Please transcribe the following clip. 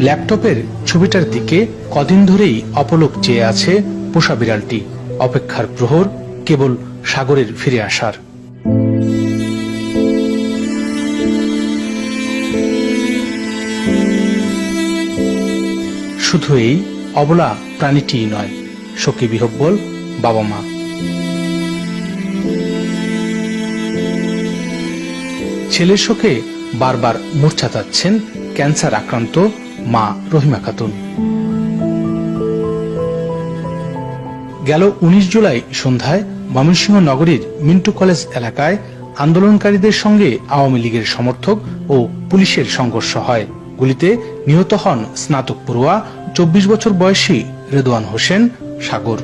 ল্যাপটপের ছবিটার দিকে কদিন ধরেই অপলক চেয়ে আছে পোষা বিড়ালটি। অপেক্ষার প্রহর কেবল সাগরের ফিরে আসার। শুধু এই অবলা প্রাণীটিই নয়, শোকে বিহ্বল বাবা মা। ছেলের শোকে বারবার মূর্ছা যাচ্ছেন ক্যান্সার আক্রান্ত মা রহিমা খাতুন। গেল 19 জুলাই সন্ধ্যায় ময়মনসিংহ নগরীর মিন্টু কলেজ এলাকায় আন্দোলনকারীদের সঙ্গে আওয়ামী লীগের সমর্থক ও পুলিশের সংঘর্ষ হয়। গুলিতে নিহত হন স্নাতক পড়ুয়া 24 বছর বয়সী রেদওয়ান হোসেন সাগর।